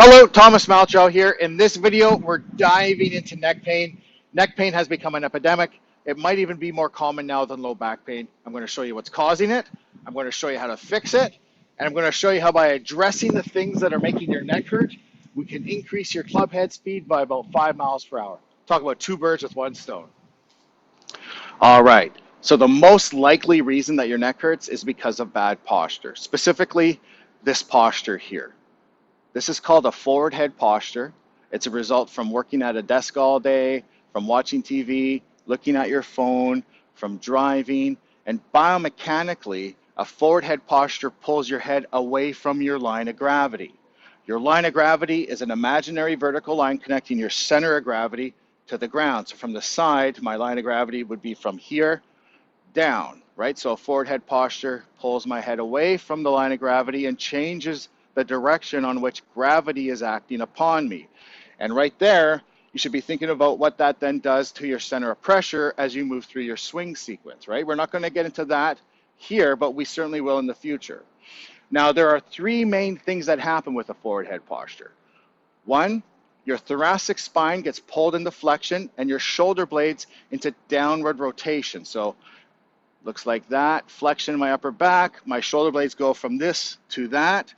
Hello, Thomas Malchow here. In this video, we're diving into neck pain. Neck pain has become an epidemic. It might even be more common now than low back pain. I'm going to show you what's causing it. I'm going to show you how to fix it. And I'm going to show you how by addressing the things that are making your neck hurt, we can increase your club head speed by about 5 miles per hour. Talk about two birds with one stone. All right. So the most likely reason that your neck hurts is because of bad posture, specifically this posture here. This is called a forward head posture. It's a result from working at a desk all day, from watching TV, looking at your phone, from driving, and biomechanically, a forward head posture pulls your head away from your line of gravity. Your line of gravity is an imaginary vertical line connecting your center of gravity to the ground. So from the side, my line of gravity would be from here down, right? So a forward head posture pulls my head away from the line of gravity and changes the direction on which gravity is acting upon me. And right there, you should be thinking about what that then does to your center of pressure as you move through your swing sequence, right? We're not going to get into that here, but we certainly will in the future. Now, there are three main things that happen with a forward head posture. One, your thoracic spine gets pulled into flexion and your shoulder blades into downward rotation. So looks like that, flexion in my upper back, my shoulder blades go from this to that,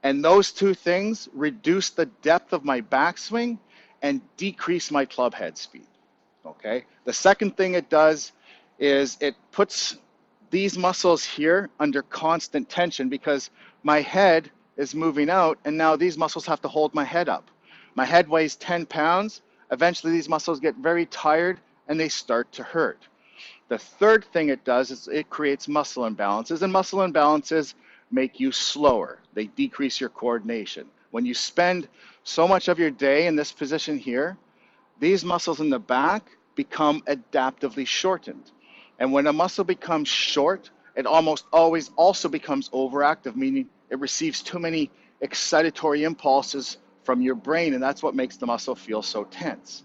and those two things reduce the depth of my backswing and decrease my club head speed, okay? The second thing it does is it puts these muscles here under constant tension because my head is moving out, and now these muscles have to hold my head up. My head weighs 10 pounds. Eventually, these muscles get very tired, and they start to hurt. The third thing it does is it creates muscle imbalances, and muscle imbalances make you slower. They decrease your coordination. When you spend so much of your day in this position here, these muscles in the back become adaptively shortened. And when a muscle becomes short, it almost always also becomes overactive, meaning it receives too many excitatory impulses from your brain, and that's what makes the muscle feel so tense.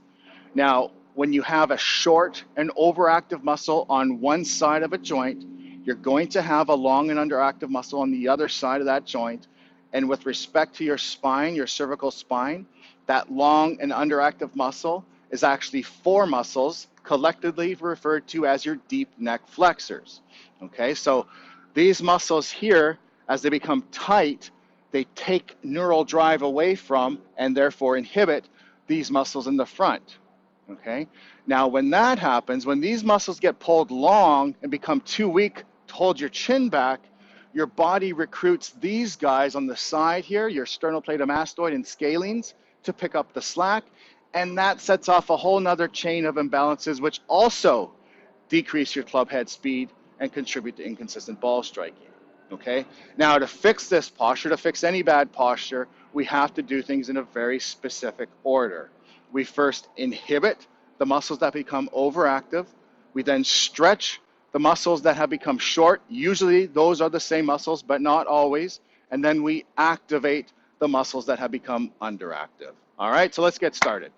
Now, when you have a short and overactive muscle on one side of a joint, you're going to have a long and underactive muscle on the other side of that joint. And with respect to your spine, your cervical spine, that long and underactive muscle is actually four muscles collectively referred to as your deep neck flexors. Okay, so these muscles here, as they become tight, they take neural drive away from and therefore inhibit these muscles in the front. Okay, now when that happens, when these muscles get pulled long and become too weak to hold your chin back, your body recruits these guys on the side here, your sternocleidomastoid and scalenes, to pick up the slack, and that sets off a whole nother chain of imbalances, which also decrease your club head speed and contribute to inconsistent ball striking. Okay, now to fix this posture, to fix any bad posture, we have to do things in a very specific order. We first inhibit the muscles that become overactive. We then stretch the muscles that have become short. Usually those are the same muscles, but not always. And then we activate the muscles that have become underactive. All right, so let's get started.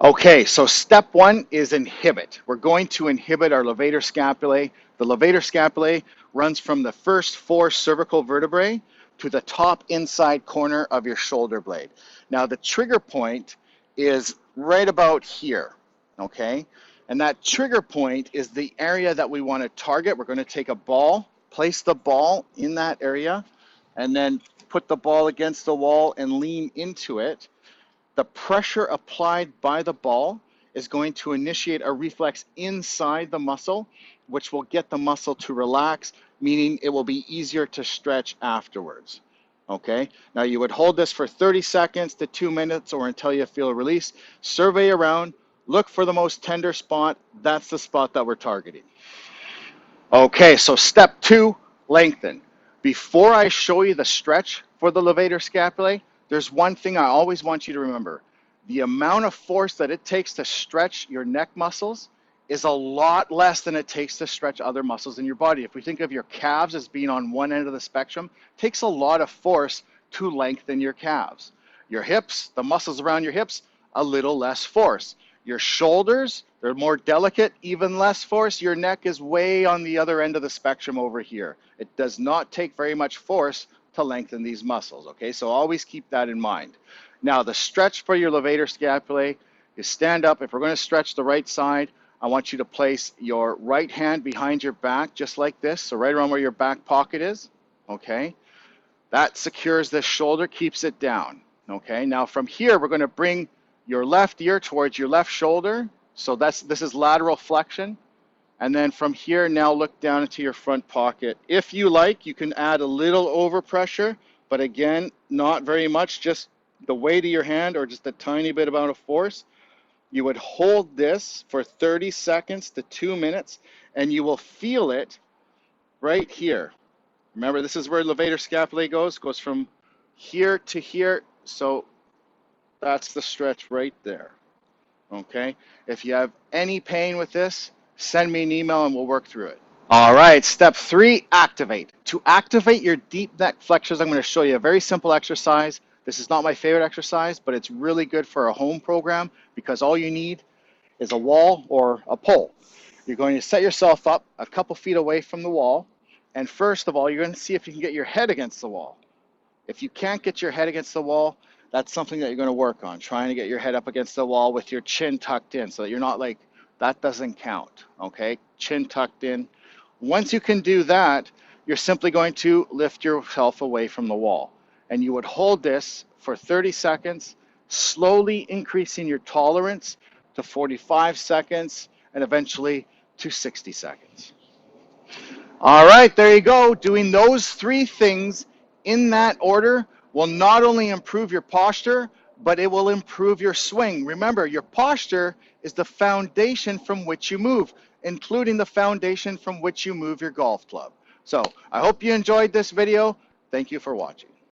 Okay, so step one is inhibit. We're going to inhibit our levator scapulae. The levator scapulae runs from the first four cervical vertebrae to the top inside corner of your shoulder blade. Now the trigger point is right about here, okay? And that trigger point is the area that we want to target. We're going to take a ball, place the ball in that area, and then put the ball against the wall and lean into it. The pressure applied by the ball is going to initiate a reflex inside the muscle, which will get the muscle to relax, meaning it will be easier to stretch afterwards. Okay, now you would hold this for 30 seconds to 2 minutes or until you feel a release. Survey around, look for the most tender spot. That's the spot that we're targeting. Okay, so step two, lengthen. Before I show you the stretch for the levator scapulae, there's one thing I always want you to remember. The amount of force that it takes to stretch your neck muscles is a lot less than it takes to stretch other muscles in your body. If we think of your calves as being on one end of the spectrum, it takes a lot of force to lengthen your calves. Your hips, the muscles around your hips, a little less force. Your shoulders, they're more delicate, even less force. Your neck is way on the other end of the spectrum over here. It does not take very much force to to lengthen these muscles, okay? So always keep that in mind. Now, the stretch for your levator scapulae is stand up. If we're going to stretch the right side, I want you to place your right hand behind your back, just like this, so right around where your back pocket is, okay? That secures this shoulder, keeps it down, okay? Now, from here, we're going to bring your left ear towards your left shoulder, so this is lateral flexion. And then from here, now look down into your front pocket. If you like, you can add a little overpressure, but again, not very much, just the weight of your hand or just a tiny bit amount of force. You would hold this for 30 seconds to 2 minutes, and you will feel it right here. Remember, this is where levator scapulae goes from here to here, so that's the stretch right there, okay? If you have any pain with this, send me an email and we'll work through it. All right, step 3, activate. To activate your deep neck flexors, I'm going to show you a very simple exercise. This is not my favorite exercise, but it's really good for a home program because all you need is a wall or a pole. You're going to set yourself up a couple feet away from the wall, and first of all, you're going to see if you can get your head against the wall. If you can't get your head against the wall, that's something that you're going to work on, trying to get your head up against the wall with your chin tucked in so that you're not like, that doesn't count, okay? Chin tucked in. Once you can do that, you're simply going to lift yourself away from the wall. And you would hold this for 30 seconds, slowly increasing your tolerance to 45 seconds and eventually to 60 seconds. All right, there you go. Doing those 3 things in that order will not only improve your posture, but it will improve your swing. Remember, your posture is the foundation from which you move, including the foundation from which you move your golf club. So I hope you enjoyed this video. Thank you for watching.